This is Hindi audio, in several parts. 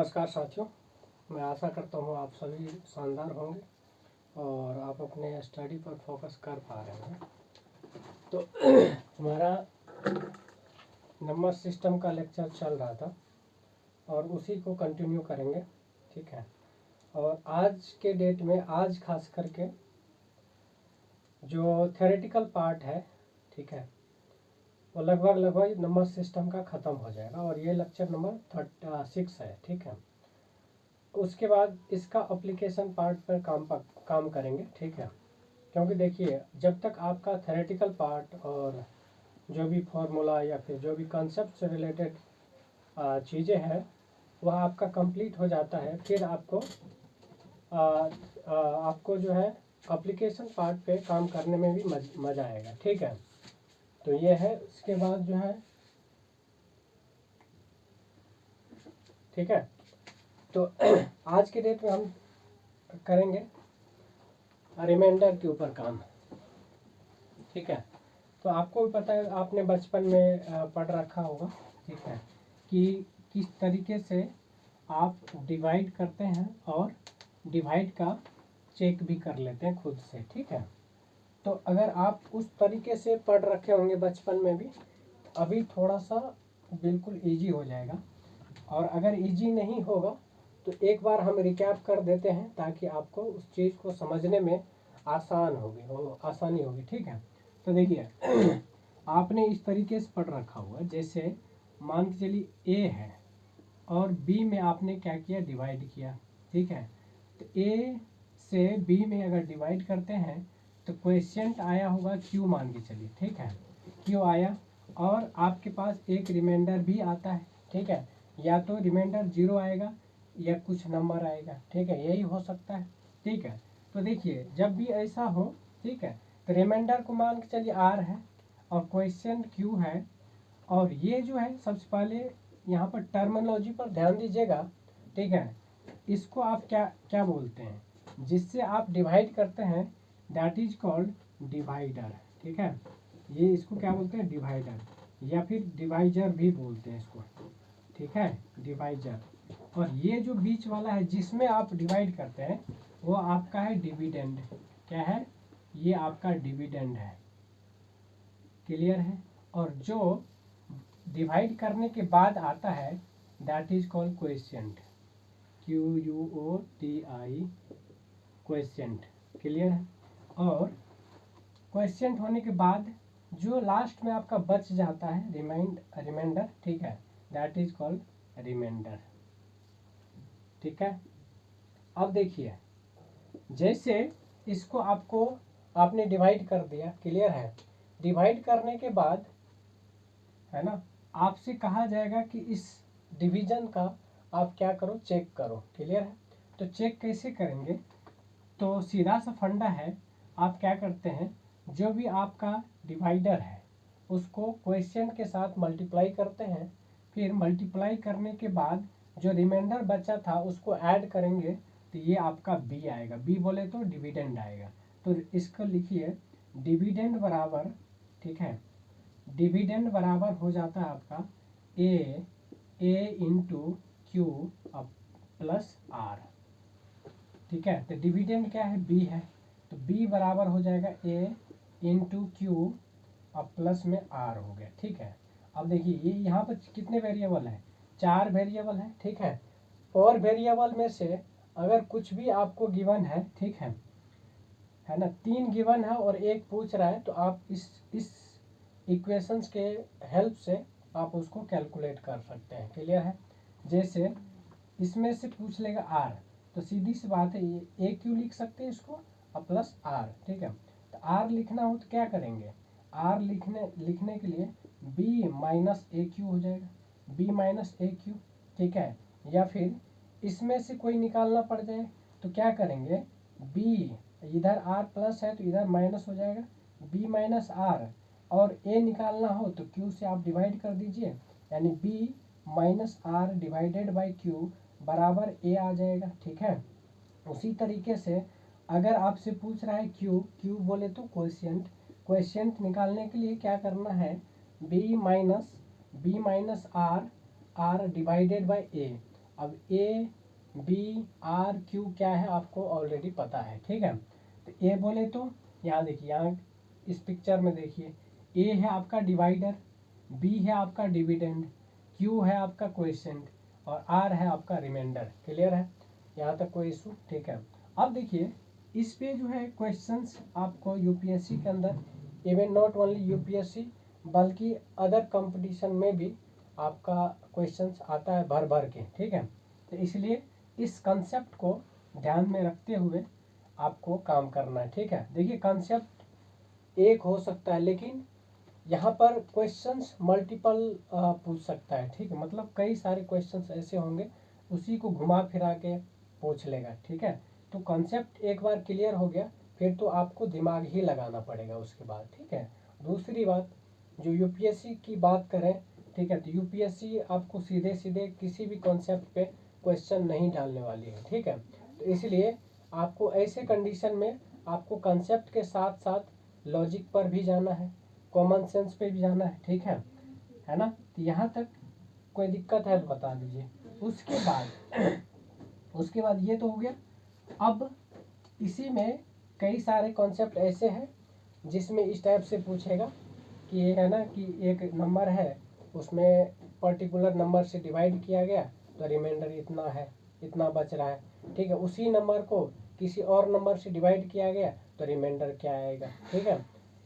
नमस्कार साथियों, मैं आशा करता हूँ आप सभी शानदार होंगे और आप अपने स्टडी पर फोकस कर पा रहे हैं। तो हमारा नंबर सिस्टम का लेक्चर चल रहा था और उसी को कंटिन्यू करेंगे, ठीक है। और आज के डेट में आज खास करके जो थ्योरेटिकल पार्ट है, ठीक है, वो लगभग नंबर सिस्टम का ख़त्म हो जाएगा और ये लेक्चर नंबर 6 है, ठीक है। उसके बाद इसका एप्लीकेशन पार्ट पर काम करेंगे, ठीक है। क्योंकि देखिए, जब तक आपका थ्योरेटिकल पार्ट और जो भी फॉर्मूला या फिर जो भी कॉन्सेप्ट से रिलेटेड चीज़ें हैं वह आपका कंप्लीट हो जाता है, फिर आपको जो है एप्लीकेशन पार्ट पे काम करने में भी मज़ा आएगा, ठीक है। तो ये है, उसके बाद जो है, ठीक है। तो आज के डेट में हम करेंगे रिमाइंडर के ऊपर काम, ठीक है। तो आपको भी पता है, आपने बचपन में पढ़ रखा होगा, ठीक है, कि किस तरीके से आप डिवाइड करते हैं और डिवाइड का चेक भी कर लेते हैं खुद से, ठीक है। तो अगर आप उस तरीके से पढ़ रखे होंगे बचपन में भी, अभी थोड़ा सा बिल्कुल इजी हो जाएगा। और अगर इजी नहीं होगा तो एक बार हम रिकैप कर देते हैं ताकि आपको उस चीज़ को समझने में आसानी होगी, ठीक है। तो देखिए आपने इस तरीके से पढ़ रखा हुआ, जैसे मान के चलिए ए है और बी में आपने क्या किया, डिवाइड किया, ठीक है। तो ए से बी में अगर डिवाइड करते हैं तो क्वेश्चन आया होगा क्यू, मान के चलिए, ठीक है, क्यू आया और आपके पास एक रिमाइंडर भी आता है, ठीक है। या तो रिमाइंडर 0 आएगा या कुछ नंबर आएगा, ठीक है, यही हो सकता है, ठीक है। तो देखिए, जब भी ऐसा हो, ठीक है, तो रिमाइंडर को मान के चलिए आर है और क्वेश्चन क्यू है। और ये जो है, सबसे पहले यहाँ पर टर्मिनोलॉजी पर ध्यान दीजिएगा, ठीक है। इसको आप क्या क्या बोलते हैं, जिससे आप डिवाइड करते हैं, दैट इज कॉल्ड डिवाइडर, ठीक है। ये इसको क्या बोलते हैं, डिवाइडर, या फिर डिवाइजर भी बोलते हैं इसको, ठीक है, डिवाइजर। और ये जो बीच वाला है जिसमें आप डिवाइड करते हैं वो आपका है डिविडेंड। क्या है, ये आपका डिविडेंड है, क्लियर है। और जो डिवाइड करने के बाद आता है that is called quotient, QUOTI, quotient, clear है। और क्वोशिएंट होने के बाद जो लास्ट में आपका बच जाता है रिमाइंडर, ठीक है, दैट इज कॉल्ड रिमाइंडर, ठीक है। अब देखिए, जैसे इसको आपने डिवाइड कर दिया, क्लियर है। डिवाइड करने के बाद है ना, आपसे कहा जाएगा कि इस डिवीजन का आप क्या करो, चेक करो, क्लियर है। तो चेक कैसे करेंगे, तो सीधा सा फंडा है, आप क्या करते हैं, जो भी आपका डिवाइडर है उसको क्वेश्चन के साथ मल्टीप्लाई करते हैं, फिर मल्टीप्लाई करने के बाद जो रिमाइंडर बचा था उसको ऐड करेंगे तो ये आपका बी आएगा, बी बोले तो डिविडेंड आएगा। तो इसको लिखिए, डिविडेंड बराबर, ठीक है, डिविडेंड बराबर हो जाता है आपका ए इंटू क्यू प्लस आर, ठीक है। तो डिविडेंड क्या है, बी है, तो बी बराबर हो जाएगा ए इंटू क्यू और प्लस में आर हो गया, ठीक है। अब देखिए, ये यहाँ पर कितने वेरिएबल है, 4 वेरिएबल है, ठीक है। और वेरिएबल में से अगर कुछ भी आपको गिवन है, ठीक है ना, 3 गिवन है और एक पूछ रहा है, तो आप इस इक्वेशंस के हेल्प से आप उसको कैलकुलेट कर सकते हैं, क्लियर है। जैसे इसमें से पूछ लेगा आर, तो सीधी सी बात है, ये ए क्यू लिख सकते हैं इसको और प्लस आर, ठीक है। तो आर लिखना हो तो क्या करेंगे, आर लिखने के लिए बी माइनस ए क्यू हो जाएगा, बी माइनस ए क्यू, ठीक है। या फिर इसमें से कोई निकालना पड़ जाए तो क्या करेंगे, बी, इधर आर प्लस है तो इधर माइनस हो जाएगा, बी माइनस आर। और ए निकालना हो तो क्यू से आप डिवाइड कर दीजिए, यानी B minus R divided by Q बराबर ए आ जाएगा, ठीक है। उसी तरीके से अगर आपसे पूछ रहा है क्यू बोले तो क्वोशिएंट निकालने के लिए क्या करना है, B minus R divided by A. अब ए बी आर क्यू क्या है आपको ऑलरेडी पता है, ठीक है। तो ए बोले तो यहाँ देखिए, यहाँ इस पिक्चर में देखिए, ए है आपका डिवाइडर, बी है आपका डिविडेंड, क्यू है आपका क्वोशिएंट और आर है आपका रिमाइंडर। क्लियर है यहाँ तक कोई इशू? ठीक है। अब देखिए इस पे जो है क्वेश्चंस आपको यूपीएससी के अंदर, इवन नॉट ओनली यूपीएससी बल्कि अदर कंपटीशन में भी आपका क्वेश्चंस आता है भर भर के, ठीक है। तो इसलिए इस कंसेप्ट को ध्यान में रखते हुए आपको काम करना है, ठीक है। देखिए कंसेप्ट एक हो सकता है लेकिन यहाँ पर क्वेश्चंस मल्टीपल पूछ सकता है, ठीक है। मतलब कई सारे क्वेश्चंस ऐसे होंगे उसी को घुमा फिरा के पूछ लेगा, ठीक है। तो कॉन्सेप्ट एक बार क्लियर हो गया फिर तो आपको दिमाग ही लगाना पड़ेगा उसके बाद, ठीक है। दूसरी बात, जो यूपीएससी की बात करें, ठीक है, तो यूपीएससी आपको सीधे सीधे किसी भी कॉन्सेप्ट पे क्वेश्चन नहीं डालने वाली है, ठीक है। तो इसलिए आपको ऐसे कंडीशन में आपको कंसेप्ट के साथ साथ लॉजिक पर भी जाना है, कॉमन सेंस पे भी जाना है, ठीक है ना। तो यहाँ तक कोई दिक्कत है तो बता दीजिए। उसके बाद ये तो हो गया। अब इसी में कई सारे कॉन्सेप्ट ऐसे हैं जिसमें इस टाइप से पूछेगा कि ये है ना कि एक नंबर है उसमें पर्टिकुलर नंबर से डिवाइड किया गया तो रिमाइंडर इतना है, इतना बच रहा है, ठीक है। उसी नंबर को किसी और नंबर से डिवाइड किया गया तो रिमाइंडर क्या आएगा, ठीक है।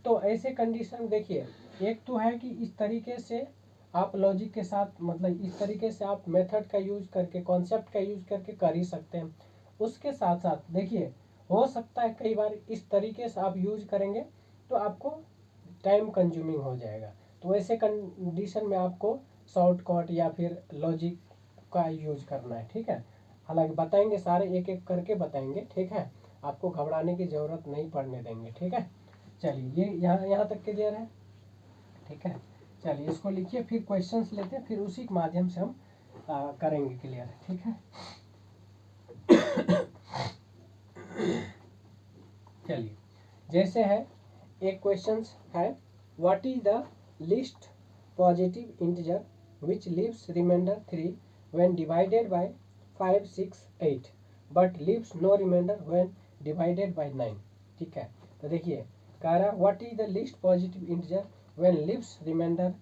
तो ऐसे कंडीशन देखिए, एक तो है कि इस तरीके से आप लॉजिक के साथ, मतलब इस तरीके से आप मेथड का यूज करके, कॉन्सेप्ट का यूज करके कर ही सकते हैं। उसके साथ साथ देखिए हो सकता है कई बार इस तरीके से आप यूज करेंगे तो आपको टाइम कंज्यूमिंग हो जाएगा, तो ऐसे कंडीशन में आपको शॉर्टकट या फिर लॉजिक का यूज करना है, ठीक है। हालांकि बताएंगे सारे एक एक करके बताएंगे, ठीक है। आपको घबराने की ज़रूरत नहीं पड़ने देंगे, ठीक है। चलिए ये यहाँ तक क्लियर है, ठीक है। चलिए इसको लिखिए, फिर क्वेश्चंस लेते हैं, फिर उसी के माध्यम से हम करेंगे क्लियर, ठीक है। चलिए जैसे है एक क्वेश्चंस है, what is the least positive integer which leaves remainder 3 when divided by 5, 6, 8 but leaves no remainder when divided by 9, ठीक है। तो देखिए कह रहा है what is the least positive integer when leaves remainder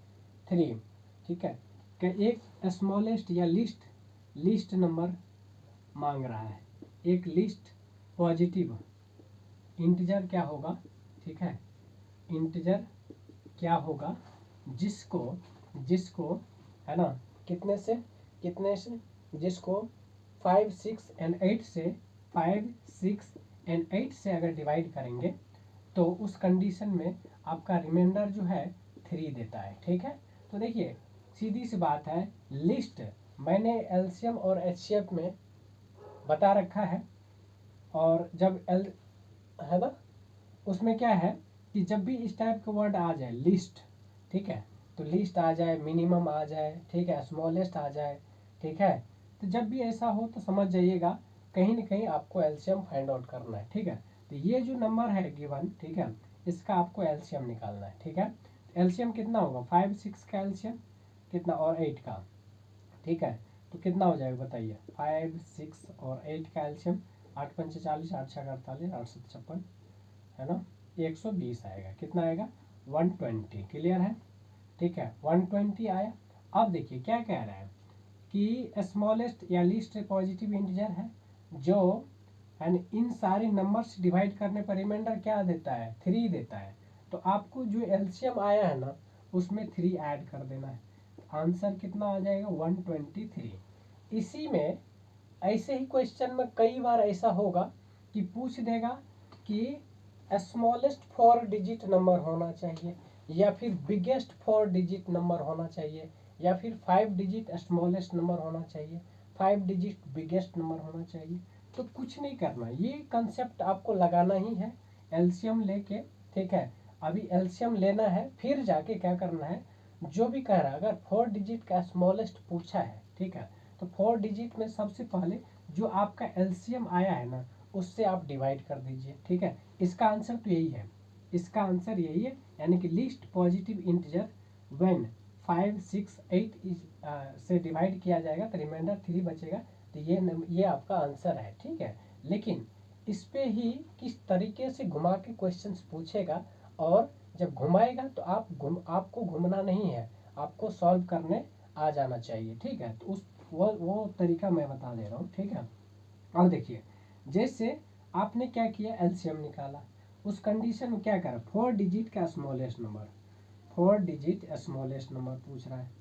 3, ठीक है। कि एक स्मॉलेस्ट या लिस्ट नंबर मांग रहा है, एक लिस्ट पॉजिटिव इंटीजर क्या होगा, ठीक है। इंटीजर क्या होगा जिसको जिसको है ना कितने से जिसको 5, 6 एंड 8 से 5, 6 एंड 8 से अगर डिवाइड करेंगे तो उस कंडीशन में आपका रिमाइंडर जो है 3 देता है, ठीक है। तो देखिए सीधी सी बात है, लिस्ट मैंने एलसीएम और एचसीएफ में बता रखा है, और जब एल है ना उसमें क्या है कि जब भी इस टाइप का वर्ड आ जाए लिस्ट, ठीक है, तो लिस्ट आ जाए, मिनिमम आ जाए, ठीक है, स्मॉलेस्ट आ जाए, ठीक है, तो जब भी ऐसा हो तो समझ जाइएगा कहीं ना कहीं आपको एलसीएम फाइंड आउट करना है, ठीक है। तो ये जो नंबर है गिवन, ठीक है, इसका आपको एलसीएम निकालना है, ठीक है। एलसीएम कितना होगा, 5, 6 का एलसीएम कितना और 8 का, ठीक है। तो कितना हो जाएगा बताइए, 5, 6 और 8 का एलसीएम 8 पंचे 40, 8 छः 48, 8 7 56, है ना, 120 आएगा। कितना आएगा, 120। क्लियर है, ठीक है, 120 आया। अब देखिए क्या कह रहा है कि स्मॉलेस्ट या लीस्ट पॉजिटिव इंटीजर है जो एंड इन सारे नंबर्स डिवाइड करने पर रिमाइंडर क्या देता है, 3 देता है। तो आपको जो एलसीएम आया है ना उसमें 3 ऐड कर देना है, आंसर कितना आ जाएगा, 123। इसी में ऐसे ही क्वेश्चन में कई बार ऐसा होगा कि पूछ देगा कि स्मॉलेस्ट 4 डिजिट नंबर होना चाहिए या फिर बिगेस्ट 4 डिजिट नंबर होना चाहिए या फिर 5 डिजिट स्मॉलेस्ट नंबर होना चाहिए, 5 डिजिट बिगेस्ट नंबर होना चाहिए। तो कुछ नहीं करना, ये कंसेप्ट आपको लगाना ही है एलसीएम लेके, ठीक है। अभी एलसीएम लेना है, फिर जाके क्या करना है, जो भी कह रहा है अगर 4 डिजिट का स्मॉलेस्ट पूछा है, ठीक है, तो 4 डिजिट में सबसे पहले जो आपका एलसीएम आया है ना उससे आप डिवाइड कर दीजिए, ठीक है। इसका आंसर तो यही है, इसका आंसर यही है, यानी कि लिस्ट पॉजिटिव इंटीजर व्हेन 5 6 8 से डिवाइड किया जाएगा तो रिमाइंडर 3 बचेगा। तो ये आपका आंसर है, ठीक है। लेकिन इस पे ही किस तरीके से घुमा के क्वेश्चंस पूछेगा, और जब घुमाएगा तो आपको घूमना नहीं है, आपको सॉल्व करने आ जाना चाहिए, ठीक है। तो वो तरीका मैं बता दे रहा हूँ, ठीक है। अब देखिए, जैसे आपने क्या किया, एलसीएम निकाला, उस कंडीशन में क्या करा, 4 डिजिट का smallest number, 4 digit smallest number पूछ रहा है,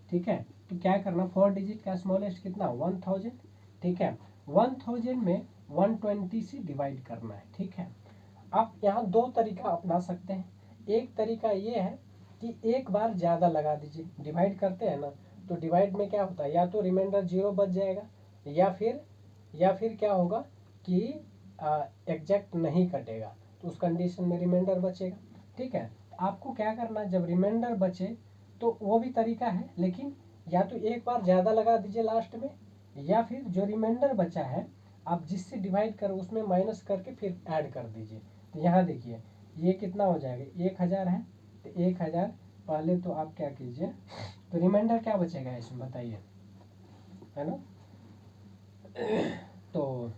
ठीक है। तो क्या करना, 4 डिजिट का स्मॉलेस्ट कितना, 1000, ठीक है। 1000 में 120 से डिवाइड करना है, ठीक है। आप यहाँ दो तरीका अपना सकते हैं। एक तरीका ये है कि एक बार ज़्यादा लगा दीजिए, डिवाइड करते हैं ना, तो डिवाइड में क्या होता है, या तो रिमाइंडर 0 बच जाएगा, या फिर क्या होगा कि एग्जैक्ट नहीं कटेगा, तो उस कंडीशन में रिमाइंडर बचेगा, ठीक है। आपको क्या करना है, जब रिमाइंडर बचे तो वो भी तरीका है, लेकिन या तो एक बार ज़्यादा लगा दीजिए लास्ट में, या फिर जो रिमाइंडर बचा है आप जिससे डिवाइड करो उसमें माइनस करके फिर ऐड कर दीजिए। तो यहाँ देखिए ये कितना हो जाएगा, 1000 है, तो 1000 पहले तो आप क्या कीजिए, तो रिमाइंडर क्या बचेगा इसमें बताइए, है ना। तो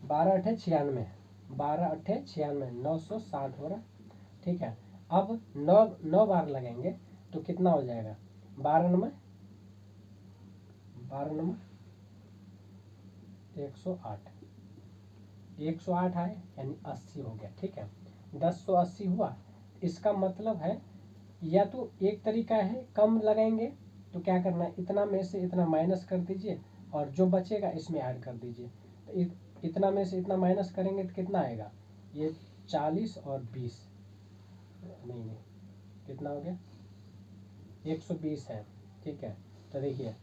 12 × 8 = 96, 12 × 8 = 96, 960 हो रहा, ठीक है। अब 9 बार लगेंगे तो कितना हो जाएगा, 12 9 108, 108 आए यानी 80 हो गया, ठीक है। 1080 हुआ, इसका मतलब है या तो एक तरीका है कम लगाएंगे, तो क्या करना है, इतना में से इतना माइनस कर दीजिए और जो बचेगा इसमें ऐड कर दीजिए। तो इतना में से इतना माइनस करेंगे तो कितना आएगा, ये 40 और 20, नहीं कितना हो गया, 120 है, ठीक है। तो देखिए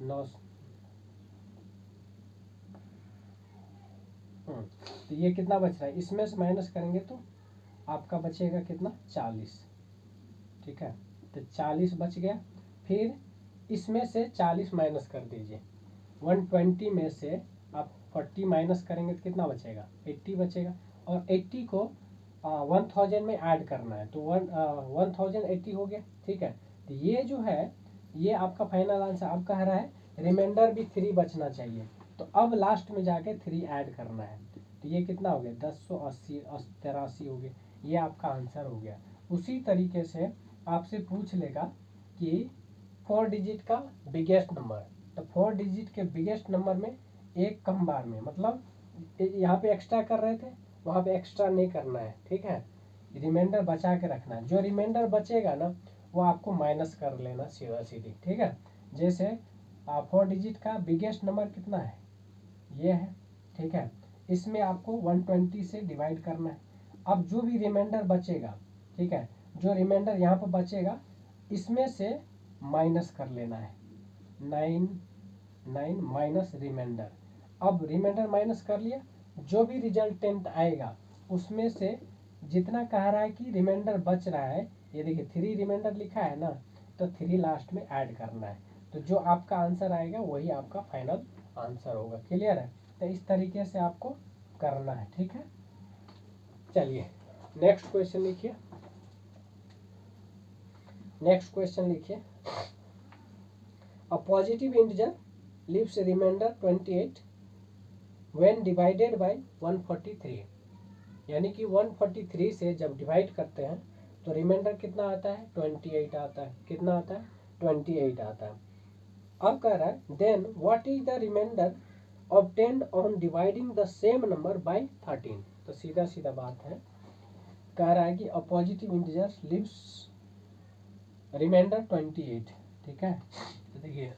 9, तो ये कितना बच रहा है, इसमें से माइनस करेंगे तो आपका बचेगा कितना, 40, ठीक है। तो 40 बच गया, फिर इसमें से 40 माइनस कर दीजिए, 120 में से आप 40 माइनस करेंगे तो कितना बचेगा, 80 बचेगा, और 80 को 1000 में ऐड करना है, तो 1080 हो गया, ठीक है। तो ये जो है ये आपका फाइनल आंसर। आप कह रहा है रिमाइंडर भी 3 बचना चाहिए, तो अब लास्ट में जाके 3 ऐड करना है, तो ये कितना हो गया, 1080 83 हो गया, ये आपका आंसर हो गया। उसी तरीके से आपसे पूछ लेगा कि 4 डिजिट का बिगेस्ट नंबर, तो 4 डिजिट के बिगेस्ट नंबर में एक कम बार में, मतलब यहाँ पे एक्स्ट्रा कर रहे थे वहाँ पे एक्स्ट्रा नहीं करना है, ठीक है। रिमाइंडर बचा के रखना है, जो रिमाइंडर बचेगा ना वो आपको माइनस कर लेना सीधा सीधी, ठीक है। जैसे 4 डिजिट का बिगेस्ट नंबर कितना है, ये है, ठीक है। इसमें आपको 120 से डिवाइड करना है। अब जो भी रिमाइंडर बचेगा, ठीक है, जो रिमाइंडर यहाँ पर बचेगा इसमें से माइनस कर लेना है, 9 माइनस रिमाइंडर। अब रिमाइंडर माइनस कर लिया, जो भी रिजल्टेंट आएगा उसमें से जितना कह रहा है कि रिमाइंडर बच रहा है, ये देखिए 3 रिमाइंडर लिखा है ना, तो 3 लास्ट में ऐड करना है, तो जो आपका आंसर आएगा वही आपका फाइनल आंसर होगा। क्लियर है, तो इस तरीके से आपको करना है, ठीक है। चलिए नेक्स्ट क्वेश्चन लिखिए, नेक्स्ट क्वेश्चन लिखिए, a positive integer leaves remainder 28 when divided by 143, यानी कि 143 से जब डिवाइड करते हैं तो रिमाइंडर कितना आता है, 28 आता है, कितना आता है, 28 आता है। अब कह रहा है then what is the remainder obtained on dividing the same number by 13। तो सीधा सीधा बात है, कह रहा है कि a positive integer leaves remainder 28, ठीक है। तो देखिए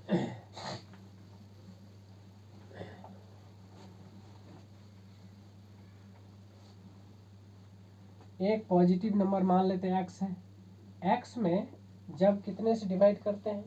एक पॉजिटिव नंबर मान लेते हैं x है, x में जब कितने से डिवाइड करते हैं,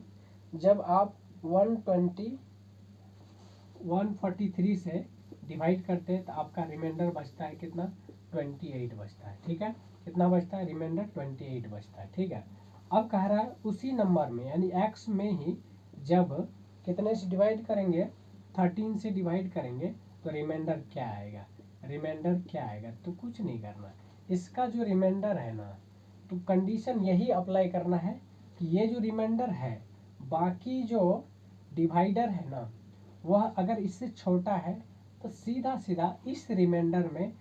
जब आप 143 से डिवाइड करते हैं तो आपका रिमाइंडर बचता है कितना, 28 बचता है, ठीक है। कितना बचता है, रिमाइंडर 28 बचता है, ठीक है। अब कह रहा है उसी नंबर में यानी x में ही जब कितने से डिवाइड करेंगे, 13 से डिवाइड करेंगे तो रिमाइंडर क्या आएगा, रिमाइंडर क्या आएगा, तो कुछ नहीं करना, इसका जो रिमाइंडर है ना तो कंडीशन यही अप्लाई करना है कि ये जो रिमाइंडर है, बाकी जो डिवाइडर है ना, वह अगर इससे छोटा है तो सीधा सीधा इस रिमाइंडर में,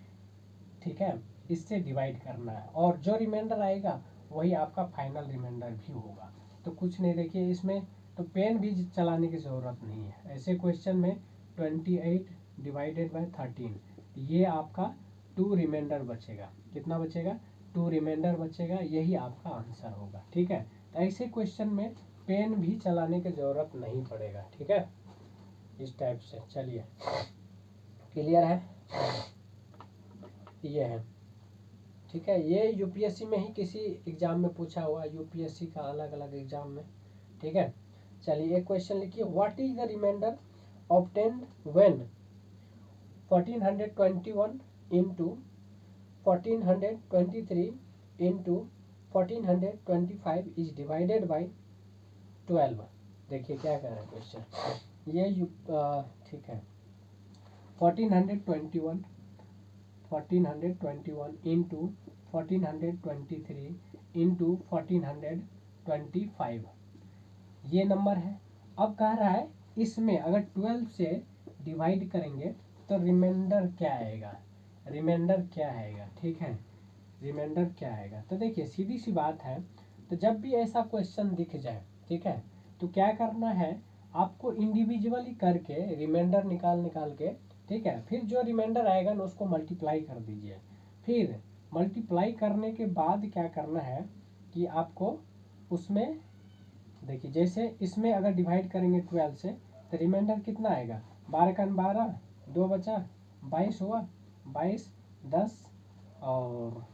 ठीक है, इससे डिवाइड करना है, और जो रिमाइंडर आएगा वही आपका फाइनल रिमाइंडर भी होगा। तो कुछ नहीं, देखिए इसमें तो पेन भी चलाने की ज़रूरत नहीं है। ऐसे क्वेश्चन में 28 डिवाइडेड बाय 13, ये आपका 2 रिमाइंडर बचेगा। कितना बचेगा? 2 रिमाइंडर बचेगा, यही आपका आंसर होगा। ठीक है, तो ऐसे क्वेश्चन में पेन भी चलाने की ज़रूरत नहीं पड़ेगा। ठीक है, इस टाइप से। चलिए, क्लियर है? ये है, ठीक है। ये यूपीएससी में ही किसी एग्जाम में पूछा हुआ, यूपीएससी का अलग अलग एग्जाम में। ठीक है, चलिए एक क्वेश्चन लिखिए। What is the remainder obtained when 1421 into 1423 into 1425 is divided by 12। देखिए क्या कह रहा है क्वेश्चन। ये ठीक है, 1421 इंटू 1423 इंटू 1425 ये नंबर है। अब कह रहा है इसमें अगर 12 से डिवाइड करेंगे तो रिमाइंडर क्या आएगा, रिमाइंडर क्या आएगा। ठीक है, रिमाइंडर क्या आएगा। तो देखिए सीधी सी बात है, तो जब भी ऐसा क्वेश्चन दिख जाए, ठीक है, तो क्या करना है, आपको इंडिविजुअली करके रिमाइंडर निकाल के, ठीक है, फिर जो रिमाइंडर आएगा ना उसको मल्टीप्लाई कर दीजिए। फिर मल्टीप्लाई करने के बाद क्या करना है कि आपको उसमें, देखिए जैसे इसमें अगर डिवाइड करेंगे 12 से तो रिमाइंडर कितना आएगा, 12 का 12, 2 बचा, 22 हुआ, 22, 10 और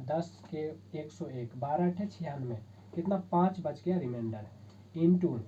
10 के 101, 12 अठे 96, कितना 5 बच गया रिमाइंडर। इंटू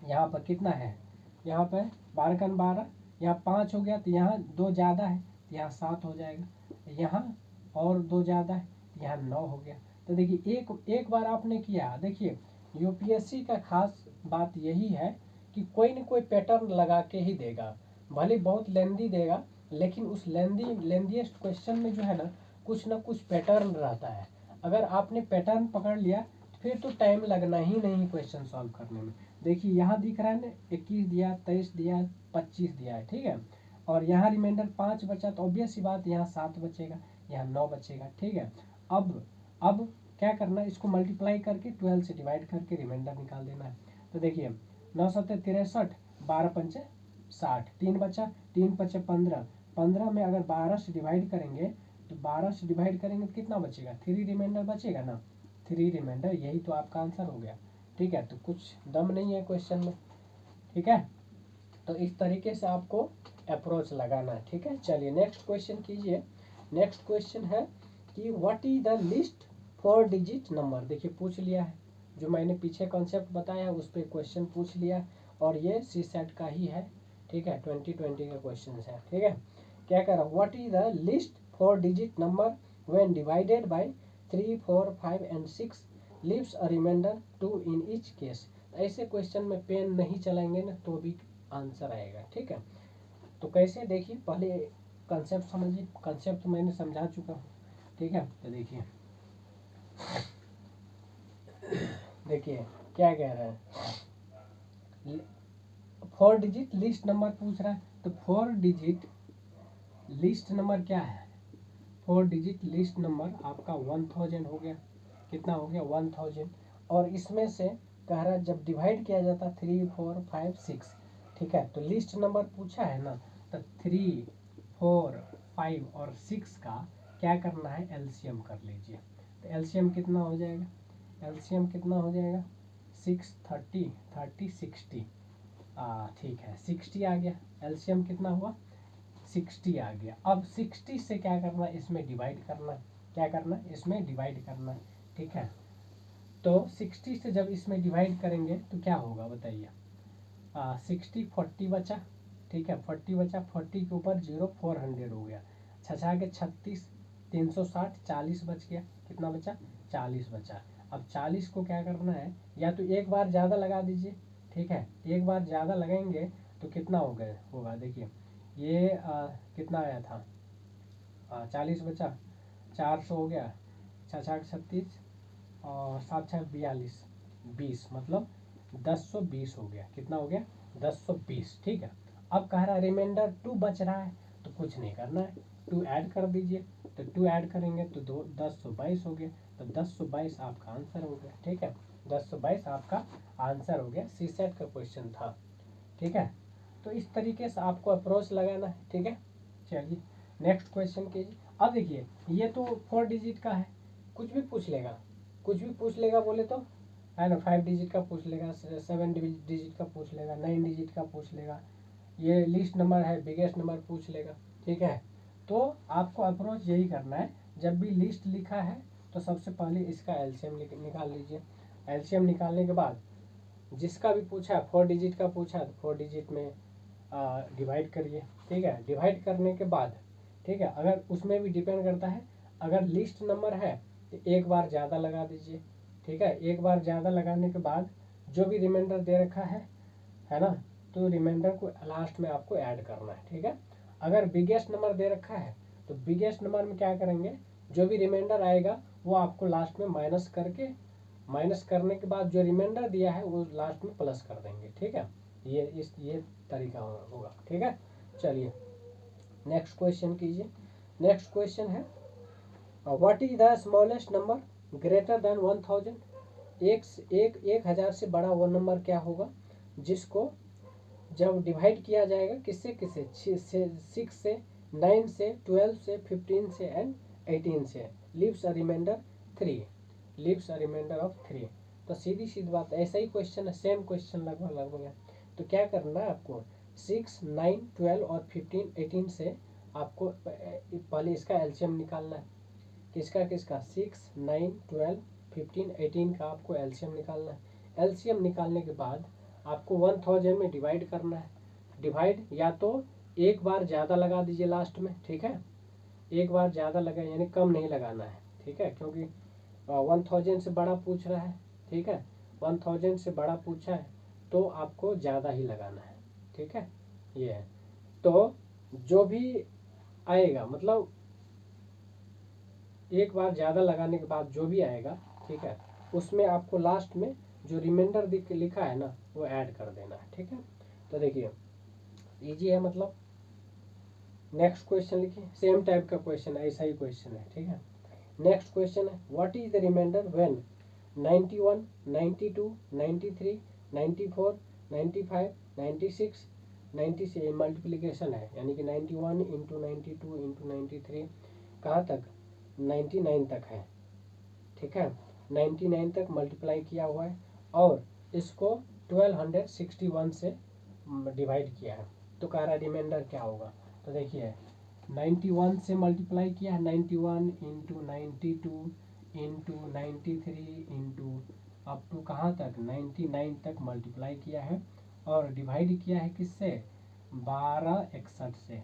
यहाँ पर कितना है, यहाँ पर 12 का 12, यहाँ 5 हो गया तो यहाँ 2 ज़्यादा है, यहाँ 7 हो जाएगा, यहाँ और 2 ज़्यादा है, यहाँ 9 हो गया। तो देखिए एक बार आपने किया, देखिए यूपीएससी का खास बात यही है कि कोई न कोई पैटर्न लगा के ही देगा, भले बहुत लेंदी देगा, लेकिन उस लेंदीएस्ट क्वेश्चन में जो है ना कुछ पैटर्न रहता है। अगर आपने पैटर्न पकड़ लिया फिर तो टाइम लगना ही नहीं क्वेश्चन सॉल्व करने में। देखिए यहाँ दिख रहा है ना, 21 दिया, 23 दिया, 25 दिया है, ठीक है, और यहाँ रिमाइंडर 5 बचा, तो ऑब्वियस सी बात यहाँ 7 बचेगा, यहाँ 9 बचेगा। ठीक है, अब क्या करना है, इसको मल्टीप्लाई करके 12 से डिवाइड करके रिमाइंडर निकाल देना है। तो देखिए 9 7 63, 12 पंचे 60, 3 बचा, 3 पचे 15, 15 में अगर 12 से डिवाइड करेंगे तो 12 से डिवाइड करेंगे तो कितना बचेगा, 3 रिमाइंडर बचेगा ना, 3 रिमाइंडर, यही तो आपका आंसर हो गया। ठीक है, तो कुछ दम नहीं है क्वेश्चन में। ठीक है, तो इस तरीके से आपको अप्रोच लगाना है। ठीक है, चलिए नेक्स्ट क्वेश्चन कीजिए। नेक्स्ट क्वेश्चन है कि what is the least 4 digit number. देखिए पूछ लिया है, जो मैंने पीछे कॉन्सेप्ट बताया उस पर क्वेश्चन पूछ लिया, और ये सी सेट का ही है। ठीक है, 2020 का क्वेश्चन है। ठीक है, क्या कह रहा है, what is the least 4 digit number when divided by 3, 4, 5 and 6 leaves a remainder 2 in each case. ऐसे क्वेश्चन में पेन नहीं चलाएंगे ना तो भी आंसर आएगा। ठीक है, तो कैसे, देखिए पहले कंसेप्ट समझिए, कंसेप्ट मैंने समझा चुका हूँ। ठीक है, तो देखिए क्या कह रहा है, 4 डिजिट लिस्ट नंबर पूछ रहा है, तो 4 डिजिट लिस्ट नंबर क्या है, 4 डिजिट लिस्ट नंबर आपका 1000 हो गया। कितना हो गया, 1000। और इसमें से कह रहा है जब डिवाइड किया जाता है 3, 4, 5, 6। ठीक है, तो लिस्ट नंबर पूछा है ना, तो 3, 4, 5 और 6 का क्या करना है, एलसीएम कर लीजिए। तो एलसीएम कितना हो जाएगा, एलसीएम कितना हो जाएगा, 6, 30, 30, 60। ठीक है, 60 आ गया, एलसीएम कितना हुआ, 60 आ गया। अब 60 से क्या करना है, इसमें डिवाइड करना है। क्या करना है, इसमें डिवाइड करना है। ठीक है, तो 60 से जब इसमें डिवाइड करेंगे तो क्या होगा बताइए, 60, 40 बचा। ठीक है, 40 बचा, 40 के ऊपर 0, 400 हो गया, छछा के 36, 360, 40 बच गया। कितना बचा, 40 बचा। अब 40 को क्या करना है, या तो एक बार ज़्यादा लगा दीजिए। ठीक है, एक बार ज़्यादा लगाएंगे तो कितना हो गया होगा, देखिए ये कितना आया था, 40 बचा, 400 हो गया, 66, 36, और 7×6 = 20, मतलब 1020 हो गया। कितना हो गया? 1020। ठीक है। अब कह रहा है रिमाइंडर 2 बच रहा है, तो कुछ नहीं करना है, 2 ऐड कर दीजिए। तो 2 ऐड करेंगे तो 1022 हो गया। तो 1022 आपका आंसर हो गया। ठीक है, 1022 आपका आंसर हो गया। सी सेट का क्वेश्चन था। ठीक है, तो इस तरीके से आपको अप्रोच लगाना है। ठीक है, चलिए नेक्स्ट क्वेश्चन कीजिए। अब देखिए, ये तो 4 डिजिट का है, कुछ भी पूछ लेगा, कुछ भी पूछ लेगा बोले तो, है ना। 5 डिजिट का पूछ लेगा, 7 डिजिट का पूछ लेगा, 9 डिजिट का पूछ लेगा, ये लिस्ट नंबर है, बिगेस्ट नंबर पूछ लेगा। ठीक है, तो आपको अप्रोच यही करना है, जब भी लिस्ट लिखा है तो सबसे पहले इसका एलसीएम निकाल लीजिए। एलसीएम निकालने के बाद जिसका भी पूछा, 4 डिजिट का पूछा तो 4 डिजिट में डिवाइड करिए। ठीक है, डिवाइड करने के बाद, ठीक है, अगर उसमें भी डिपेंड करता है, अगर लिस्ट नंबर है तो एक बार ज़्यादा लगा दीजिए। ठीक है, एक बार ज़्यादा लगाने के बाद जो भी रिमाइंडर दे रखा है ना, तो रिमाइंडर को लास्ट में आपको ऐड करना है। ठीक है, अगर बिगेस्ट नंबर दे रखा है तो बिगेस्ट नंबर में क्या करेंगे, जो भी रिमाइंडर आएगा वो आपको लास्ट में माइनस करके, माइनस करने के बाद जो रिमाइंडर दिया है वो लास्ट में प्लस कर देंगे। ठीक है, ये तरीका होगा। ठीक है, चलिए नेक्स्ट क्वेश्चन कीजिए। नेक्स्ट क्वेश्चन है what is the smallest number greater than 1000। एक हजार से बड़ा वो नंबर क्या होगा जिसको जब डिवाइड किया जाएगा किससे किससे, 6 से, 9 से, 12 से, 15 से एंड 18 से, leaves a remainder 3, leaves a remainder of 3। तो सीधी सीधी बात, ऐसा ही क्वेश्चन है, सेम क्वेश्चन लगभग लगभग है। तो क्या करना है आपको, 6, 9, 12 और 15, 18 से आपको पहले इसका एलसीएम निकालना है। किसका किसका, 6, 9, 12, 15, 18 का आपको एलसीएम निकालना है। एलसीएम निकालने के बाद आपको 1000 में डिवाइड करना है। डिवाइड या तो एक बार ज़्यादा लगा दीजिए लास्ट में। ठीक है, एक बार ज़्यादा लगा, यानी कम नहीं लगाना है। ठीक है, क्योंकि 1000 से बड़ा पूछ रहा है। ठीक है, 1000 से बड़ा पूछा है तो आपको ज़्यादा ही लगाना है। ठीक है, ये है। तो जो भी आएगा, मतलब एक बार ज़्यादा लगाने के बाद जो भी आएगा, ठीक है, उसमें आपको लास्ट में जो रिमाइंडर लिखा है ना वो ऐड कर देना है। ठीक है, तो देखिए इजी है, मतलब नेक्स्ट क्वेश्चन लिखिए। सेम टाइप का क्वेश्चन है, ऐसा ही क्वेश्चन है। ठीक है, नेक्स्ट क्वेश्चन है what is the remainder when 91, 92, 93, 94, 95, 96, 96 multiplication है, यानी कि 91 इंटू 92 इंटू 93 कहाँ तक, 99 तक है। ठीक है, 99 तक मल्टीप्लाई किया हुआ है और इसको 1261 से डिवाइड किया है। तो कह रहा है रिमाइंडर क्या होगा। तो देखिए 91 से मल्टीप्लाई किया है, 91 into 92 into 93 into up to कहाँ तक, 99 तक मल्टीप्लाई किया है और डिवाइड किया है किससे, 1261 से,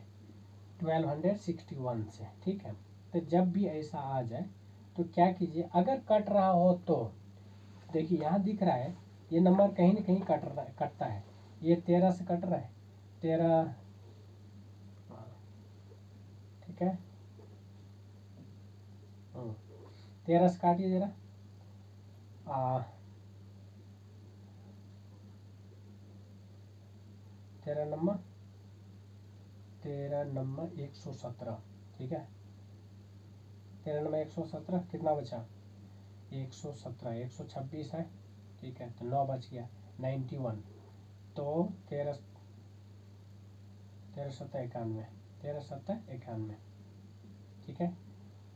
1261 से। ठीक है, तो जब भी ऐसा आ जाए तो क्या कीजिए, अगर कट रहा हो तो देखिए यहाँ दिख रहा है ये नंबर कहीं ना कहीं कटता है। ये 13 से कट रहा है, 13, ठीक है, 13 से काटिए जरा, 13 नंबर 117। ठीक है, 13 नंबर 117, कितना बचा, 117, 126 है। ठीक है, तो 9 बच गया, 91, तो 13 7 91, 13 7 91। ठीक है,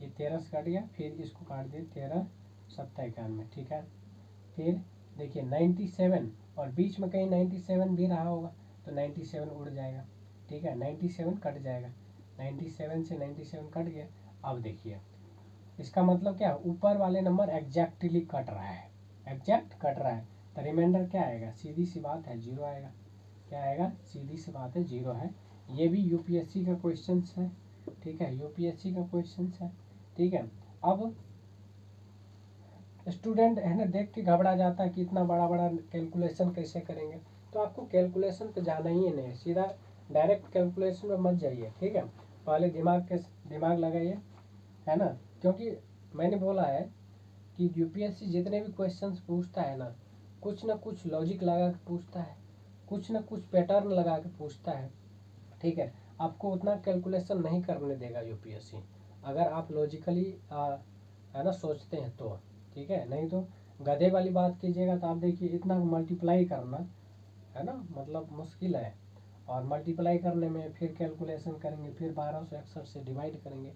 ये 13 से काट गया, फिर इसको काट दिए 13 7 91। ठीक है, फिर देखिए 97 और बीच में कहीं 97 भी रहा होगा तो 97 उड़ जाएगा। ठीक है, 97 कट जाएगा, 97 से 97 कट गया। अब देखिए इसका मतलब क्या, ऊपर वाले नंबर एग्जैक्टली कट रहा है, एग्जैक्ट कट रहा है, तो रिमाइंडर क्या आएगा, सीधी सी बात है 0 आएगा। क्या आएगा, सीधी सी बात है 0 है। ये भी यूपीएससी का क्वेश्चन है। ठीक है, यूपीएससी का क्वेश्चन है। ठीक है, अब स्टूडेंट है ना देख के घबरा जाता है कि इतना बड़ा बड़ा कैलकुलेशन कैसे करेंगे। तो आपको कैलकुलेशन पे जाना ही नहीं, सीधा डायरेक्ट कैलकुलेशन में मत जाइए। ठीक है, पहले दिमाग लगाइए, है ना, क्योंकि मैंने बोला है कि यूपीएससी जितने भी क्वेश्चंस पूछता है ना कुछ लॉजिक लगा के पूछता है, कुछ ना कुछ पैटर्न लगा के पूछता है, ठीक है। आपको उतना कैलकुलेशन नहीं करने देगा यूपीएससी, अगर आप लॉजिकली है ना सोचते हैं तो, ठीक है। नहीं तो गधे वाली बात कीजिएगा तो आप देखिए इतना मल्टीप्लाई करना है ना मतलब मुश्किल है, और मल्टीप्लाई करने में फिर कैलकुलेशन करेंगे, फिर 1261 से डिवाइड करेंगे,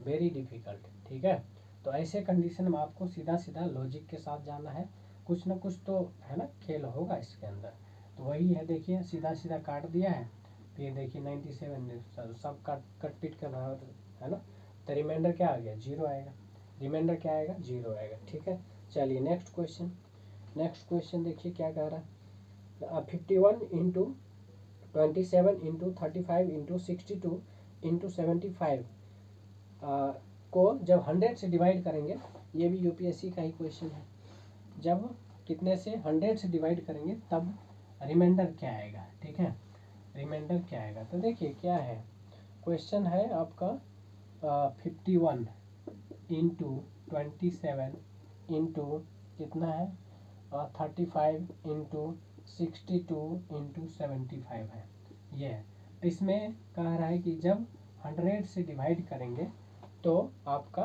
वेरी डिफ़िकल्ट, ठीक है। तो ऐसे कंडीशन में आपको सीधा सीधा लॉजिक के साथ जाना है, कुछ ना कुछ तो है ना खेल होगा इसके अंदर। तो वही है, देखिए सीधा सीधा काट दिया है, फिर देखिए 97 सब कट पीट कर रहा है ना, तो रिमाइंडर क्या आ गया, 0 आएगा। रिमाइंडर क्या आएगा, 0 आएगा, ठीक है। चलिए नेक्स्ट क्वेश्चन देखिए क्या कह रहा है। 51 इंटू 27 इंटू 35 इंटू 62 इंटू 75 को जब 100 से डिवाइड करेंगे, ये भी यूपीएससी का ही क्वेश्चन है, जब कितने से 100 से डिवाइड करेंगे तब रिमाइंडर क्या आएगा, ठीक है। रिमाइंडर क्या आएगा, तो देखिए क्या है, क्वेश्चन है आपका 51 इंटू 27 इंटू कितना है 35 इंटू 62 इंटू 75 है, ये है। इसमें कह रहा है कि जब 100 से डिवाइड करेंगे तो आपका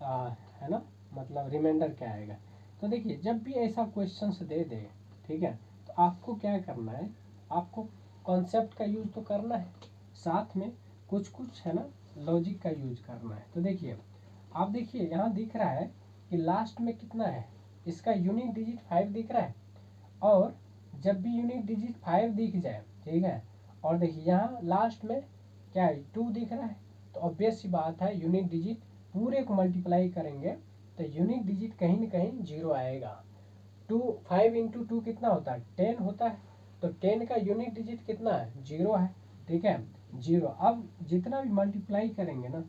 है ना मतलब रिमाइंडर क्या आएगा। तो देखिए जब भी ऐसा क्वेश्चन दे दे, ठीक है, तो आपको क्या करना है, आपको कॉन्सेप्ट का यूज तो करना है, साथ में कुछ है ना लॉजिक का यूज करना है। तो देखिए आप देखिए यहाँ दिख रहा है कि लास्ट में कितना है, इसका यूनिक डिजिट 5 दिख रहा है, और जब भी यूनिक डिजिट 5 दिख जाए, ठीक है, और देखिए यहाँ लास्ट में क्या है 2 दिख रहा है, तो ऑब्वियस सी बात है यूनिक डिजिट पूरे को मल्टीप्लाई करेंगे तो यूनिक डिजिट कहीं ना कहीं 0 आएगा। 5 इंटू 2 कितना होता है, 10 होता है, तो 10 का यूनिक डिजिट कितना है, 0 है, ठीक है, 0। अब जितना भी मल्टीप्लाई करेंगे ना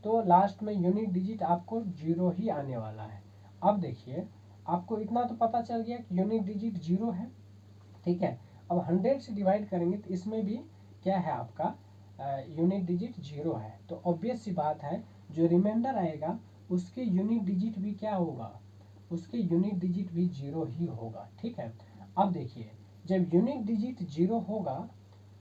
तो लास्ट में यूनिक डिजिट आपको 0 ही आने वाला है। अब देखिए आपको इतना तो पता चल गया कि यूनिक डिजिट 0 है, ठीक है। अब 100 से डिवाइड करेंगे तो इसमें भी क्या है आपका यूनिक डिजिट 0 है, तो ऑब्वियस सी बात है जो रिमाइंडर आएगा उसके यूनिक डिजिट भी क्या होगा, उसके यूनिक डिजिट भी 0 ही होगा, ठीक है। अब देखिए जब यूनिक डिजिट 0 होगा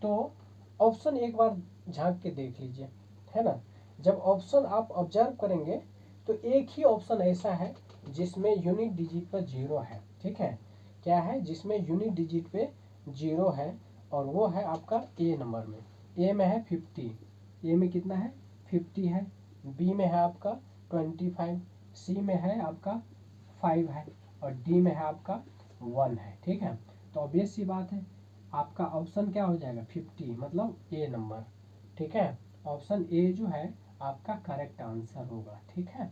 तो ऑप्शन एक बार झांक के देख लीजिए, है ना। जब ऑप्शन आप ऑब्जर्व करेंगे तो एक ही ऑप्शन ऐसा है जिसमें यूनिक डिजिट पर 0 है, ठीक है। क्या है, जिसमें यूनिक डिजिट पे 0 है, और वो है आपका ए नंबर में। ए में है 50, ए में कितना है 50 है, बी में है आपका 25, सी में है आपका 5 है, और डी में है आपका 1 है, ठीक है। तो ऑब्वियस सी बात है आपका ऑप्शन क्या हो जाएगा 50 मतलब ए नंबर, ठीक है। ऑप्शन ए जो है आपका करेक्ट आंसर होगा, ठीक है।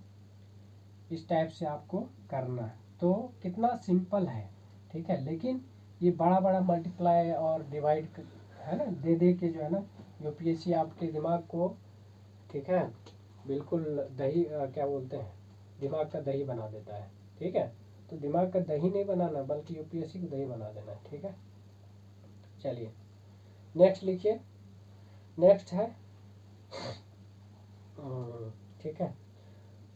इस टाइप से आपको करना है, तो कितना सिंपल है, ठीक है। लेकिन ये बड़ा बड़ा मल्टीप्लाई और डिवाइड है ना दे के जो है ना यूपीएससी आपके दिमाग को, ठीक है, बिल्कुल दही क्या बोलते हैं, दिमाग का दही बना देता है, ठीक है। तो दिमाग का दही नहीं बनाना बल्कि यूपीएससी को दही बना देना है, ठीक है। चलिए नेक्स्ट लिखिए, नेक्स्ट है ठीक है,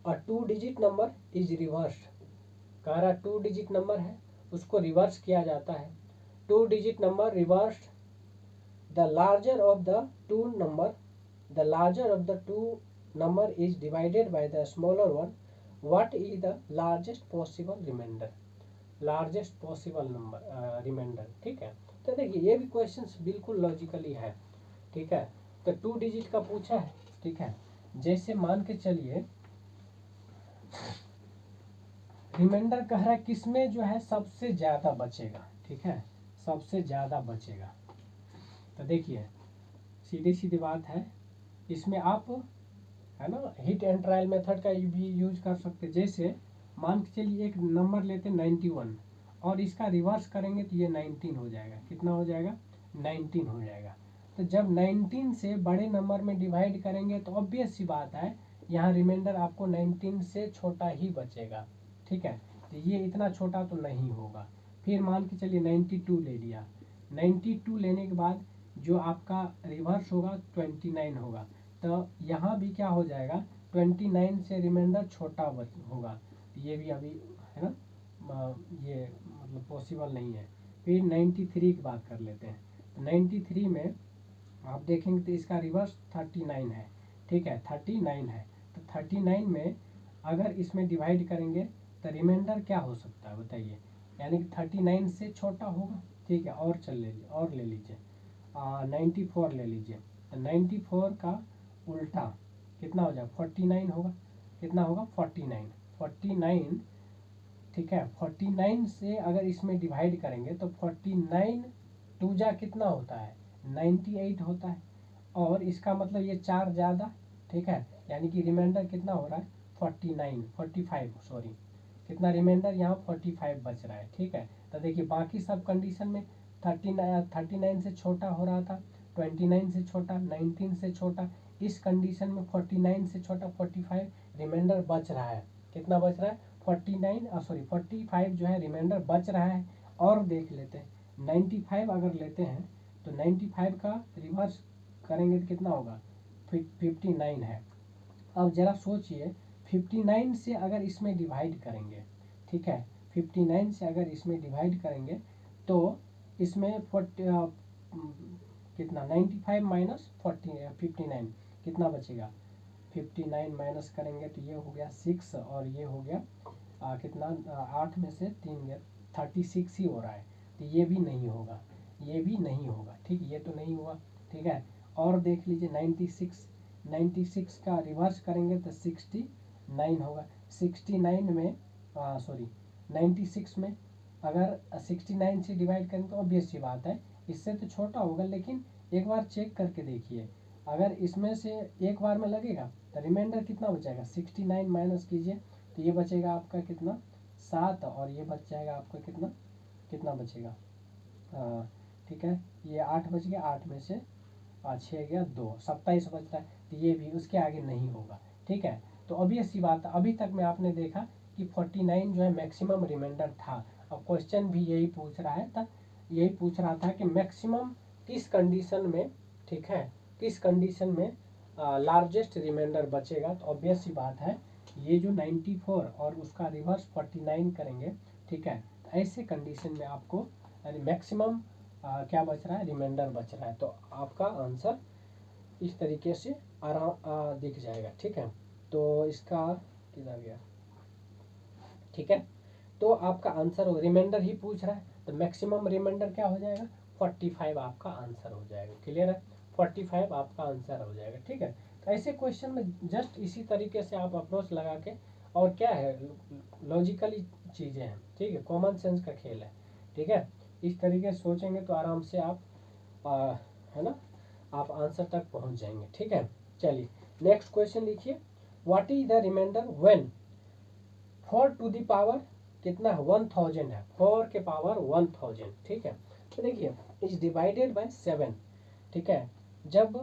अ 2 डिजिट नंबर इज रिवर्स्ड, कह रहा 2 डिजिट नंबर है उसको रिवर्स किया जाता है। 2 digit number reversed, the larger of the two number, the larger of the two number is divided by the smaller one, what is the largest possible remainder, largest possible number remainder, ठीक है। तो देखिए ये भी क्वेश्चंस बिल्कुल लॉजिकली है, ठीक है। तो 2 डिजिट का पूछा है, ठीक है। जैसे मान के चलिए रिमाइंडर कह रहा है किसमें जो है सबसे ज्यादा बचेगा, ठीक है, सबसे ज्यादा बचेगा। तो देखिए सीधी सीधी बात है, इसमें आप है ना हिट एंड ट्रायल मेथड का भी यूज कर सकते। जैसे मान के चलिए एक नंबर लेते 91 और इसका रिवर्स करेंगे तो ये 19 हो जाएगा, कितना हो जाएगा 19 हो जाएगा। तो जब 19 से बड़े नंबर में डिवाइड करेंगे तो ऑब्वियस सी बात है यहाँ रिमाइंडर आपको 19 से छोटा ही बचेगा, ठीक है। तो ये इतना छोटा तो नहीं होगा। फिर मान के चलिए 92 ले लिया, 92 लेने के बाद जो आपका रिवर्स होगा 29 होगा, तो यहाँ भी क्या हो जाएगा 29 से रिमाइंडर छोटा होगा, ये भी अभी है ना ये मतलब पॉसिबल नहीं है। फिर 93 की बात कर लेते हैं। तो 93 में आप देखेंगे तो इसका रिवर्स 39 है, ठीक है, 39 है। तो 39 में अगर इसमें डिवाइड करेंगे तो रिमाइंडर क्या हो सकता है बताइए, यानी कि 39 से छोटा होगा, ठीक है। और ले लीजिए 94 ले लीजिए। तो 94 का उल्टा कितना हो जाएगा, 49 होगा। कितना होगा, 49 49, ठीक है। 49 से अगर इसमें डिवाइड करेंगे तो 49 टू जा कितना होता है, 98 होता है। और इसका मतलब ये 4 ज़्यादा, ठीक है, यानी कि रिमाइंडर कितना हो रहा है, 45 सॉरी, कितना रिमाइंडर यहाँ 45 बच रहा है, ठीक है। तो देखिए बाकी सब कंडीशन में 39 से छोटा हो रहा था, 29 से छोटा, 19 से छोटा। इस कंडीशन में 49 से छोटा 45 रिमाइंडर बच रहा है। कितना बच रहा है, 45 जो है रिमाइंडर बच रहा है। और देख लेते हैं 95 अगर लेते हैं तो 95 का रिवर्स करेंगे तो कितना होगा, 59 है। अब जरा सोचिए 59 से अगर इसमें डिवाइड करेंगे, ठीक है, 59 से अगर इसमें डिवाइड करेंगे तो इसमें 40 कितना 95 माइनस 59 कितना बचेगा, 59 माइनस करेंगे तो ये हो गया 6 और ये हो गया कितना 8 में से 3 गया 36 ही हो रहा है। तो ये भी नहीं होगा, ये भी नहीं होगा, ठीक, ये तो नहीं हुआ, ठीक है। और देख लीजिए 96 का रिवर्स करेंगे तो 69 होगा। 69 में सॉरी 96 में अगर 69 से डिवाइड करें तो ऑब्वियस सी बात है इससे तो छोटा होगा, लेकिन एक बार चेक करके देखिए अगर इसमें से एक बार में लगेगा तो रिमाइंडर कितना बचेगा, 69 माइनस कीजिए तो ये बचेगा आपका कितना 7 और ये बच जाएगा आपका कितना कितना बचेगा, ठीक है, ये 8 बच गया, 8 में से 6 गया 2, 27 बचता है। तो ये भी उसके आगे नहीं होगा, ठीक है। तो ऑब्वियस सी बात, अभी तक में आपने देखा कि 49 जो है मैक्सिमम रिमाइंडर था। और क्वेश्चन भी यही पूछ रहा था कि मैक्सिमम किस कंडीशन में, ठीक है, किस कंडीशन में लार्जेस्ट रिमाइंडर बचेगा। तो ऑब्वियस सी बात है ये जो 94 और उसका रिवर्स 49 करेंगे, ठीक है, तो ऐसे कंडीशन में आपको मैक्सिमम क्या बच रहा है, रिमाइंडर बच रहा है। तो आपका आंसर इस तरीके से आराम दिख जाएगा, ठीक है। तो इसका किधर गया, ठीक है। तो आपका आंसर रिमाइंडर ही पूछ रहा है तो मैक्सिमम रिमाइंडर क्या हो जाएगा, 45 आपका आंसर हो जाएगा। क्लियर है, 45 आपका आंसर हो जाएगा, ठीक है। तो ऐसे क्वेश्चन में जस्ट इसी तरीके से आप अप्रोच लगा के, और क्या है लॉजिकली चीज़ें हैं, ठीक है, कॉमन सेंस का खेल है, ठीक है। इस तरीके से सोचेंगे तो आराम से आप है ना, आप आंसर तक पहुंच जाएंगे, ठीक है। चलिए नेक्स्ट क्वेश्चन लिखिए, what is the remainder when 4 to the power कितना है, 1000 है, 4 के पावर 1000, ठीक है। तो देखिए इज डिवाइडेड बाय 7, ठीक है। जब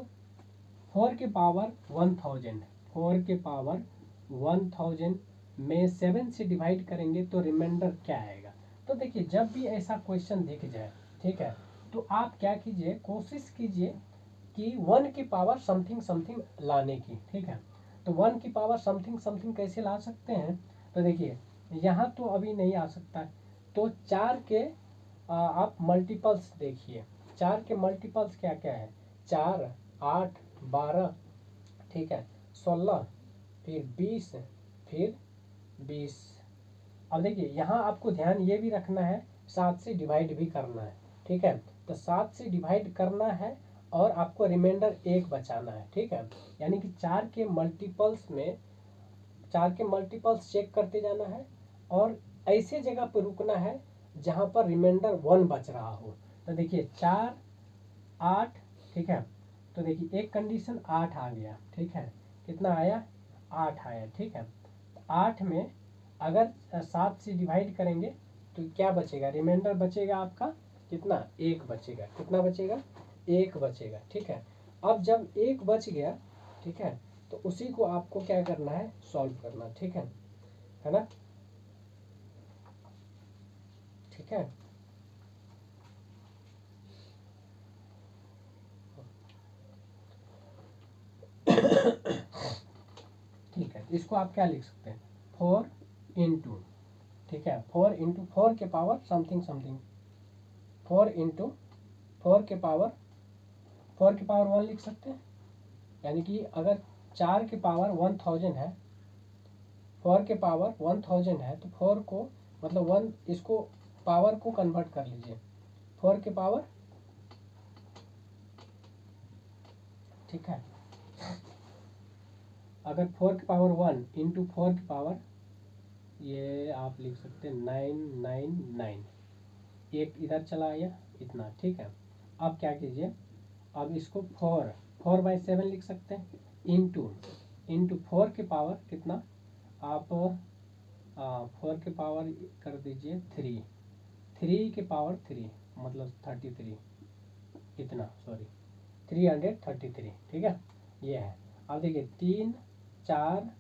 4 के पावर 1000, 4 के पावर 1000 में 7 से डिवाइड करेंगे तो रिमाइंडर क्या आएगा। तो देखिए जब भी ऐसा क्वेश्चन दिख जाए, ठीक है, तो आप क्या कीजिए, कोशिश कीजिए कि 1 की पावर समथिंग समथिंग लाने की, ठीक है। तो 1 की पावर समथिंग समथिंग कैसे ला सकते हैं, तो देखिए यहाँ तो अभी नहीं आ सकता है, तो 4 के आप मल्टीपल्स देखिए, 4 के मल्टीपल्स क्या क्या है, 4 8 12, ठीक है, 16 फिर 20 फिर 20। अब देखिए यहाँ आपको ध्यान ये भी रखना है 7 से डिवाइड भी करना है, ठीक है। तो 7 से डिवाइड करना है और आपको रिमाइंडर 1 बचाना है, ठीक है। यानी कि 4 के मल्टीपल्स चेक करते जाना है और ऐसे जगह पर रुकना है जहाँ पर रिमाइंडर 1 बच रहा हो। तो देखिए 4 8, ठीक है। तो देखिए एक कंडीशन 8 आ गया, ठीक है, कितना आया 8 आया, ठीक है। 8 में अगर 7 से डिवाइड करेंगे तो क्या बचेगा, रिमाइंडर बचेगा आपका कितना, 1 बचेगा, कितना बचेगा 1 बचेगा, ठीक है। अब जब 1 बच गया, ठीक है, तो उसी को आपको क्या करना है, सॉल्व करना, ठीक है ना, ठीक है। ठीक है, इसको आप क्या लिख सकते हैं, 4 इंटू, ठीक है, 4 इंटू 4 के पावर समथिंग समथिंग, 4 इंटू 4 के पावर 1 लिख सकते हैं। यानी कि अगर 4 के पावर 1000 है, 4 के पावर 1000 है, तो 4 को मतलब 1, इसको पावर को कन्वर्ट कर लीजिए, 4 के पावर, ठीक है। अगर 4 के पावर 1 इंटू 4 के पावर, ये आप लिख सकते हैं 999, एक इधर चला आया इतना, ठीक है। अब क्या कीजिए, अब इसको 4/7 लिख सकते हैं, इंटू 4 के पावर कितना, आप 4 के पावर कर दीजिए 3 के पावर 3 मतलब 33, इतना, सॉरी 333, ठीक है, ये है। अब देखिए 3 4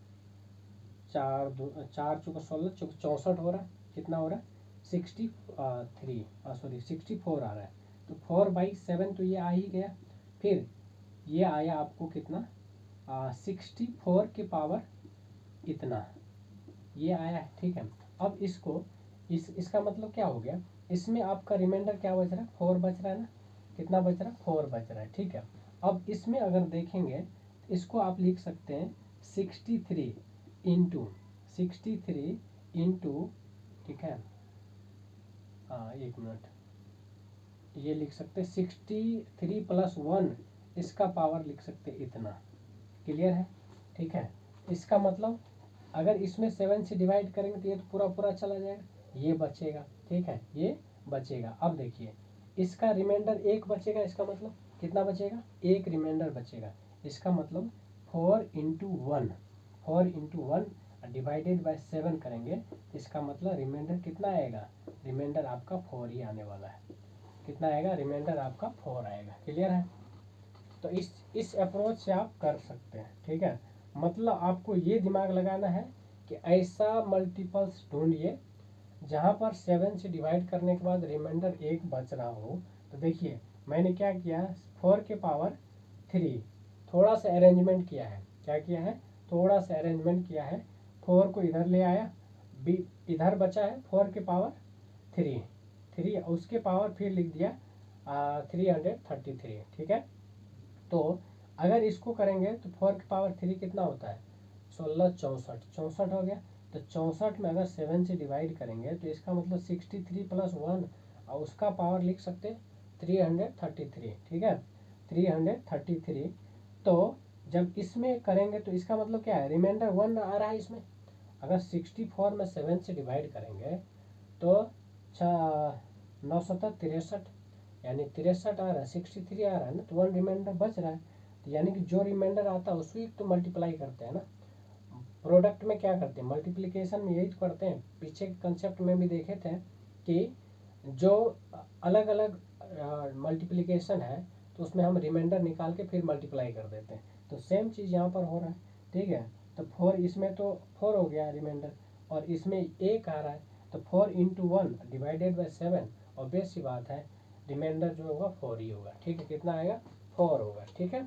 4 चौका 16 64 हो रहा है, कितना हो रहा है 64 आ रहा है। तो 4/7 तो ये आ ही गया, फिर ये आया आपको कितना 64 के पावर इतना, ये आया है, ठीक है। अब इसको इसका मतलब क्या हो गया, इसमें आपका रिमाइंडर क्या बच रहा है, 4 बच रहा है ना, कितना बच रहा है 4 बच रहा है, ठीक है। अब इसमें अगर देखेंगे इसको आप लिख सकते हैं 63 इंटू, ठीक है, एक मिनट, ये लिख सकते हैं 63 प्लस 1, इसका पावर लिख सकते हैं इतना, क्लियर है, ठीक है। इसका मतलब अगर इसमें 7 से डिवाइड करेंगे तो ये तो पूरा पूरा चला जाएगा, ये बचेगा, ठीक है, ये बचेगा। अब देखिए इसका रिमाइंडर 1 बचेगा, इसका मतलब कितना बचेगा, 1 रिमाइंडर बचेगा, इसका मतलब 4 इंटू 1 डिवाइडेड बाय 7 करेंगे, इसका मतलब रिमाइंडर कितना आएगा, रिमाइंडर आपका 4 ही आने वाला है, कितना आएगा, रिमाइंडर आपका 4 आएगा, क्लियर है। तो इस अप्रोच से आप कर सकते हैं, ठीक है। मतलब आपको ये दिमाग लगाना है कि ऐसा मल्टीपल्स ढूंढिए जहाँ पर 7 से डिवाइड करने के बाद रिमाइंडर 1 बच रहा हो। तो देखिए मैंने क्या किया, 4 के पावर 3 थोड़ा सा अरेंजमेंट किया है, क्या किया है, थोड़ा सा अरेंजमेंट किया है, 4 को इधर ले आया, इधर बचा है 4 के पावर 3 उसके पावर फिर लिख दिया 333, ठीक है। तो अगर इसको करेंगे तो 4 की पावर 3 कितना होता है 16 64 हो गया। तो 64 में अगर 7 से डिवाइड करेंगे तो इसका मतलब 63 प्लस 1 और उसका पावर लिख सकते 333, ठीक है, 333। तो जब इसमें करेंगे तो इसका मतलब क्या है, रिमाइंडर 1 आ रहा है इसमें। अगर 64 में 7 से डिवाइड करेंगे तो 9 7 63, यानी 63 आ रहा है, 63 आ रहा है ना, तो 1 रिमाइंडर बच रहा है। तो यानी कि जो रिमाइंडर आता है उसको तो मल्टीप्लाई करते हैं ना, प्रोडक्ट में क्या करते हैं, मल्टीप्लिकेशन में यही तो करते हैं। पीछे के कंसेप्ट में भी देखे थे कि जो अलग अलग मल्टीप्लिकेशन है तो उसमें हम रिमाइंडर निकाल के फिर मल्टीप्लाई कर देते हैं। तो सेम चीज़ यहाँ पर हो रहा है, ठीक है। तो 4 इसमें तो 4 हो गया रिमाइंडर, और इसमें 1 आ रहा है, तो 4 इंटू 1 डिवाइडेड बाई 7, ऑब्वियस सी बात है रिमाइंडर जो होगा 4 ही होगा, ठीक है, कितना आएगा 4 होगा, ठीक है।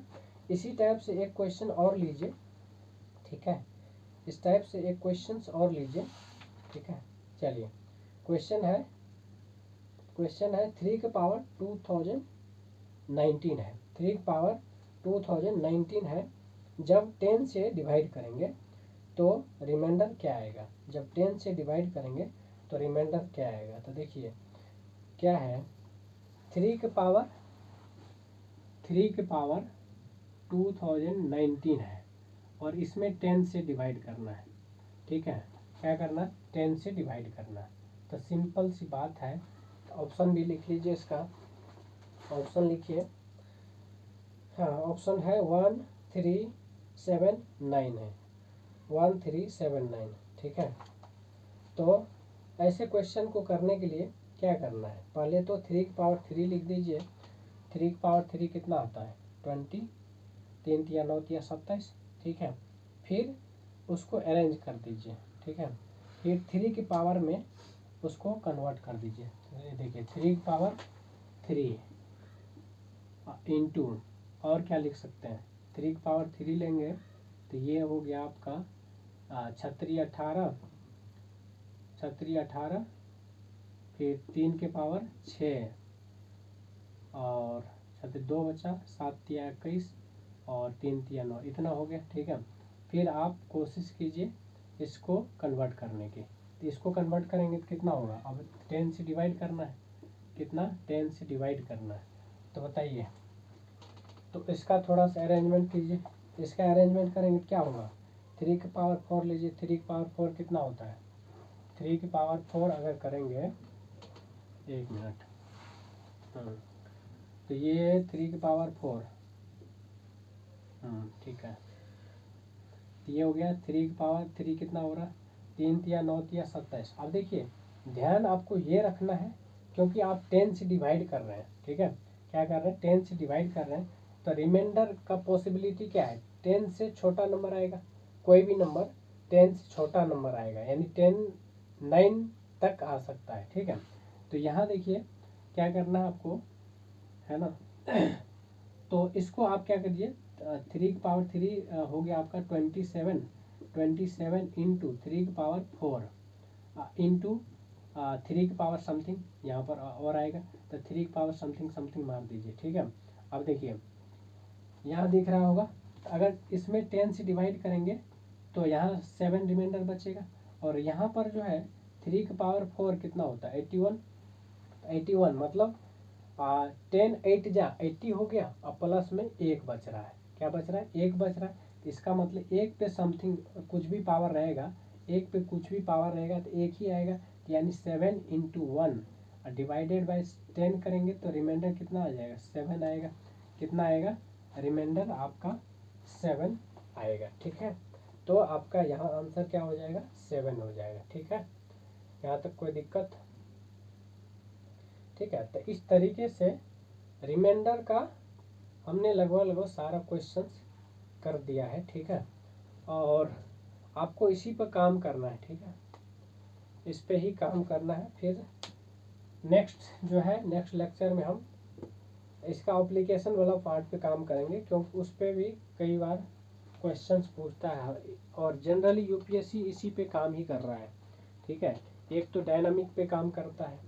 इसी टाइप से एक क्वेश्चन और लीजिए, ठीक है, इस टाइप से एक क्वेश्चन और लीजिए, ठीक है। चलिए क्वेश्चन है 3 के पावर 2019 है, 3 के पावर 2019 है। जब 10 से डिवाइड करेंगे तो रिमाइंडर क्या आएगा, जब 10 से डिवाइड करेंगे तो रिमाइंडर क्या आएगा। तो देखिए क्या है, 3 के पावर 2019 है और इसमें 10 से डिवाइड करना है, ठीक है, क्या करना है 10 से डिवाइड करना है। तो सिंपल सी बात है, तो ऑप्शन भी लिख लीजिए, इसका ऑप्शन लिखिए, हाँ ऑप्शन है 1379 है, 1379, ठीक है। तो ऐसे क्वेश्चन को करने के लिए क्या करना है, पहले तो 3 की पावर 3 लिख दीजिए, 3 की पावर 3 कितना होता है 20, 3 या 9 या 27, ठीक है। फिर उसको अरेंज कर दीजिए, ठीक है, फिर 3 की पावर में उसको कन्वर्ट कर दीजिए। तो देखिए 3 की पावर 3 इंटू, और क्या लिख सकते हैं, 3 की पावर 3 लेंगे तो ये हो गया आपका 36 18 छतरी 18, फिर 3 के पावर 6 और छतरी 2 बचा, 7 तिया 21 और 3 तिया 9, इतना हो गया। ठीक है, फिर आप कोशिश कीजिए इसको कन्वर्ट करने की। तो इसको कन्वर्ट करेंगे तो कितना होगा, अब 10 से डिवाइड करना है, कितना 10 से डिवाइड करना है। तो बताइए, तो इसका थोड़ा सा अरेंजमेंट कीजिए। इसका अरेंजमेंट करेंगे क्या होगा, 3 की पावर 4 लीजिए। 3 की पावर 4 कितना होता है, 3 की पावर 4 अगर करेंगे, 1 मिनट, तो ये 3 की पावर 4, ठीक है, तो ये हो गया 3 की पावर 3 कितना हो रहा, 3 तिया 9 तिया 27। अब देखिए ध्यान आपको ये रखना है, क्योंकि आप 10 से डिवाइड कर रहे हैं। ठीक है, क्या कर रहे हैं, 10 से डिवाइड कर रहे हैं, तो रिमाइंडर का पॉसिबिलिटी क्या है, 10 से छोटा नंबर आएगा, कोई भी नंबर 10 से छोटा नंबर आएगा, यानी 10 9 तक आ सकता है। ठीक है, तो यहाँ देखिए क्या करना है आपको, है ना। तो इसको आप क्या करिए, 3 की पावर 3 हो गया आपका 27, 27 इंटू 3 की पावर 4 इंटू 3 की पावर समथिंग, यहाँ पर और आएगा, तो 3 की पावर समथिंग समथिंग मार दीजिए। ठीक है, अब देखिए यहाँ दिख रहा होगा, अगर इसमें 10 से डिवाइड करेंगे तो यहाँ 7 रिमाइंडर बचेगा, और यहाँ पर जो है 3 की पावर 4 कितना होता है, 81, 81 मतलब 10 8 जा 80 हो गया, और प्लस में 1 बच रहा है, क्या बच रहा है, 1 बच रहा है। इसका मतलब 1 पे समथिंग कुछ भी पावर रहेगा, 1 पे कुछ भी पावर रहेगा तो 1 ही आएगा, यानी 7 इंटू 1 डिवाइडेड बाई 10 करेंगे तो रिमाइंडर कितना आ जाएगा, 7 आएगा। कितना आएगा, रिमाइंडर आपका 7 आएगा। ठीक है, तो आपका यहाँ आंसर क्या हो जाएगा, 7 हो जाएगा। ठीक है, यहाँ तक कोई दिक्कत। ठीक है, तो इस तरीके से रिमाइंडर का हमने लगभग सारा क्वेश्चंस कर दिया है। ठीक है, और आपको इसी पर काम करना है। ठीक है, इस पे ही काम करना है। फिर नेक्स्ट जो है, नेक्स्ट लेक्चर में हम इसका एप्लीकेशन वाला पार्ट पे काम करेंगे, क्योंकि उस पर भी कई बार क्वेश्चंस पूछता है, और जनरली यूपीएससी इसी पे काम ही कर रहा है। ठीक है, एक तो डायनामिक पे काम करता है,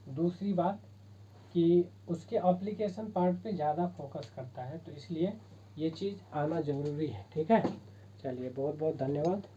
दूसरी बात कि उसके एप्लीकेशन पार्ट पे ज़्यादा फोकस करता है, तो इसलिए ये चीज़ आना ज़रूरी है। ठीक है, चलिए बहुत बहुत धन्यवाद।